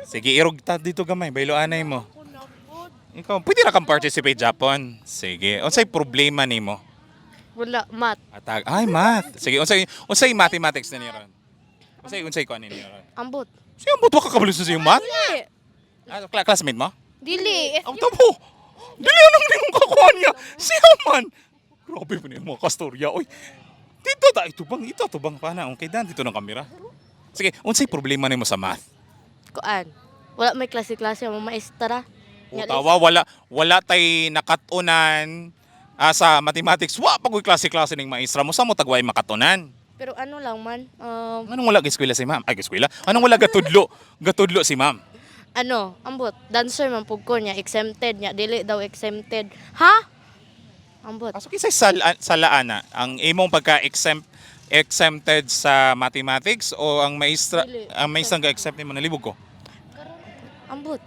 Sige, irugta dito gamay, baylo anay mo. Ikaw, pwede na kang participate Japon. Sige, unsay problema nimo? Wala, mat. Atag, ay math. Sige, unsay mathematics na niron? Unsay ko ani niron? Ambot. Siya mo ka kabalo sa yung math? Dili. Classmate mo? Dili. Ang tabo. Dili anong limong kakuha niya. Siya man. Grabe po niya mga kastorya. Oy, dito ta, ito bang, pana. Okay, dan, dito ng kamera. Sige, unsay problema nimo sa math? Kuan. Wala may klase-klase ang mga maestra. Utawa, wala tay nakatunan sa mathematics. Wa pag klase-klase ning maestra mo sa mo tagway makatunan. Pero ano lang man, Anong wala giskwela si ma'am? Ay, giskwela? Anong wala gatudlo? Gatudlo si ma'am. ano, ambot, dancer man pug ko niya, exempted niya, dili daw exempted. Ha? Ambot. Pasok isa sa laana, ang imong exempted sa mathematics o ang maestra Dili. ang maestra ga-exempt nimo nalibog ko. Ambot.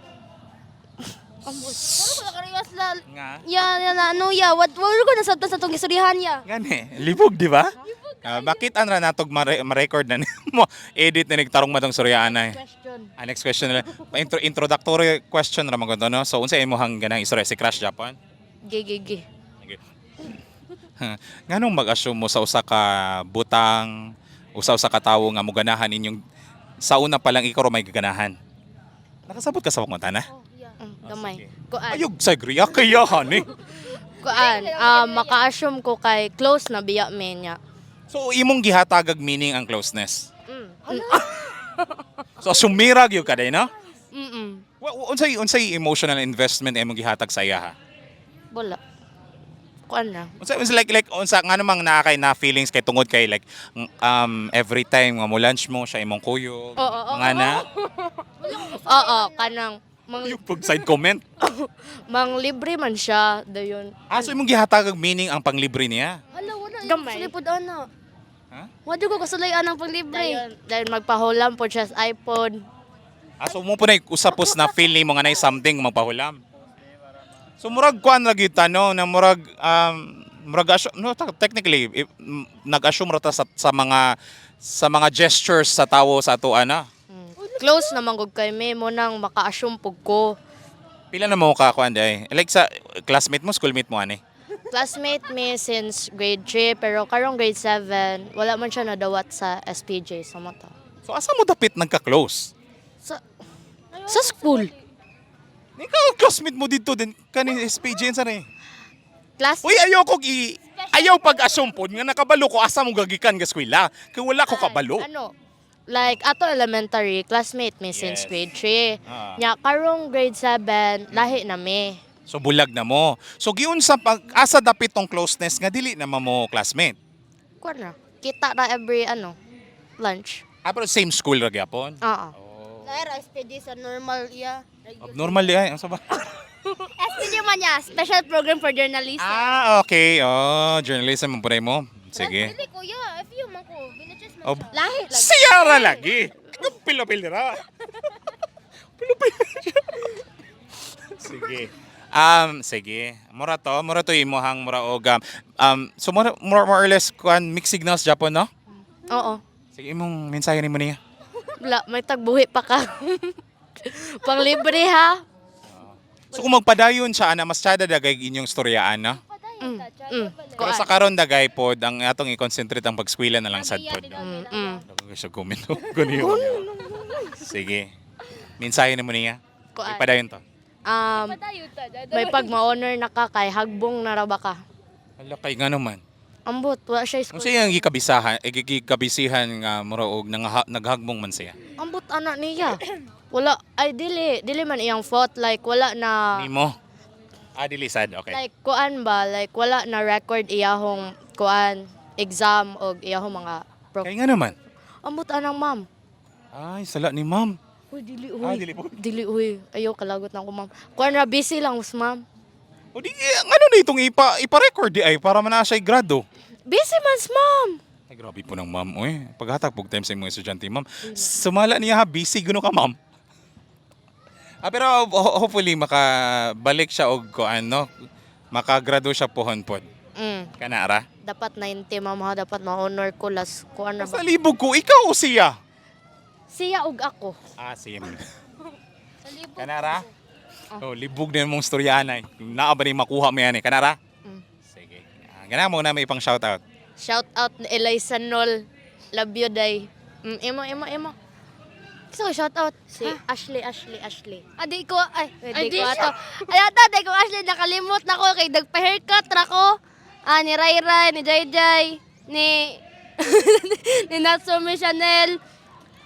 Ambot. Pero wala kariyas la. Nga. Ya, ano ya, what ko nasabtan sa tong istoryahan ya. Gani, libog di ba? Bakit anra natog ma-record na mo edit na nagtarong matong suryaanay. Question. Next question na lang. Introductory question ra maganda no. So unsa imong ganang istorya si Crash Japan? Gigi. Okay. Nganong mag-assume mo sa usa ka butang, usa ka tawo nga moganahan inyong sa una pa lang ikaw may gaganahan? Nakasabot ka sa wakmata na? Gamay. sige. Kuan. Ayog sa griya kayahan eh. Kuan. Maka-assume ko kay close na biya me niya. So imong gihatagag meaning ang closeness. Mm. So sumirag yung kaday no? Mm. Unsay emotional investment imong gihatag sa iya ha? Wala. Kuan na. Unsa like unsa nga namang naa kay na feelings kay tungod kay like every time nga mo lunch mo siya imong kuyog. Oo, Mga na Oo, kanang yung pag side comment. mang libre man siya dayon. So imong gihatagag meaning ang panglibre niya. Hala, wala. Gamay. Sulipod ana. Ha? Wala ko kasulayan ang panglibre. Dahil magpahulam po siya sa iPhone. So mo po na usapos na feel nimo nga nay something magpahulam. So murag kuan lagi tano na murag technically nag-assume ra ta sa mga gestures sa tawo sa ato ana. Close naman gud kay me mo nang maka-assume pug ko. Pila na mo ka kuan day? Like sa classmate mo, schoolmate mo ani? Classmate me since grade 3 pero karong grade 7 wala man siya nadawat sa SPJ sa mata. So asa mo dapit nagka-close? Sa school. Ikaw classmate mo dito din kani SPJ sa ni. Class Uy ayaw pag-assume pod nga nakabalo ko asa mo gagikan nga eskwela. Kay wala ko kabalo. Ano? Like ato elementary classmate me since Yes. grade 3. Ah. Nya karong grade 7 lahi na me. So bulag na mo. So giun sa asa dapit tong closeness nga dili na mo classmate. Kuan na. Kita ra every lunch. Pero same school ra gyapon. Oo. Naira, SPD sa normal iya. Abnormal di ay asa ba? SPD man niya, special program for journalists. Okay. Journalism mo pare mo. Sige. Dili kuya, FU man ko. Binachess man Oh, siya. Lahi lagi. siya ra lagi. Pilo-pil ra. Pilo-pil. Sige. Sige. Mura to imuhang mura og so more or less kuan mixed signals Japan no? Oo. Sige imong mensahe nimo niya. Wala, may tagbuhi pa ka. Pang libre ha. So kung magpadayon siya ana mas tsada dagay inyong storyaan no? Pero sa karon dagay pod ang atong i-concentrate ang pagskwela na lang sad pod. Dagay sa comment. Guniyo. Sige. Mensahe nimo niya. Kuan. Ipadayon to. May pag ma-honor na ka kay hagbong na ra ba ka. Hala kay nga naman. Ambot, wala siya Kung school. siya ang gikabisihan nga mura og naghagbong man siya. Ambot anak niya. Wala, ay dili man iyang fault. Like, wala na, Nimo. Dili sad. Okay. like, kuan ba? Like, wala na record iyahong, kuan, exam o iyahong mga Kaya nga naman. Ambot anang ma'am. Ay, sala ni ma'am. Uy, dili uy. Dili po. Dili uy. Ayaw, kalagot na ko ma'am. Kuan na, busy lang, ma'am. O di, ano na itong ipa-record di ay para man na siya grado. Busy man, ma'am. Ay, grabe po ng ma'am. Uy, paghatag pog time sa mga estudyante, ma'am. Sumala niya ha, busy gano ka, ma'am. Pero hopefully makabalik siya og kuan no. Makagrado siya pohon pod. Kanara. Dapat 90, ma'am ha. Dapat ma-honor ko. Last, kuan na Sa ba? libog ko, ikaw o siya? Siya ug ako. Sim. Kanara? Oh, libog din mong storyahan ay. Naa ba ni makuha mo yan eh. Kanara? Mm. Sige. Ganun mo na may pang shoutout. Shout out ni Eliza Nol. Love you, day. Imo. Gusto ko shout out si Ashley. Adi ko, ay, Ay, di di ko siya. ato. Ay, ato, di ko Ashley, nakalimot na ko kay nagpa-haircut ra ko. Ni Rayray, ni Jayjay, ni ni Natsumi Chanel,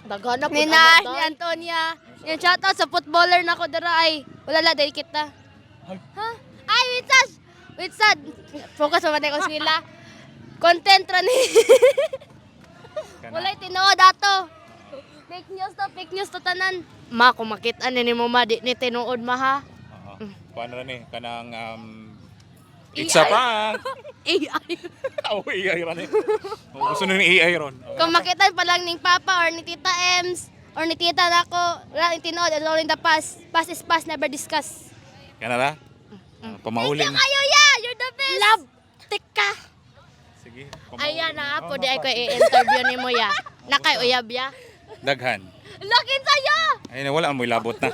Dagana po ni Nash, ni Antonia. Yung shoutout sa footballer na ko dara ay. Wala la, dahil kita. Ha? Ay, with sad. Focus pa matay ko sila. Content ra ni. Walay tinuod ato. Fake news to tanan. Ma, kung makita ni mo ma, di ni tinuod ma ha. Paano rin eh? Kanang it's a prank. AI. Oh, AI ron eh. Oh, gusto nung AI ron. Kung makita pa lang ning Papa or ni Tita Ems or ni Tita nako, wala yung tinood, it's all in the past. Past is past, never discuss. Kanara? Pamauling. Kayo ya, you're the best. Love, tika. Sige. Ayan na, po di ay ko i-interview ni mo ya. Nakay uyab ya. Daghan. Lakin sa'yo! Ay, wala mo labot na.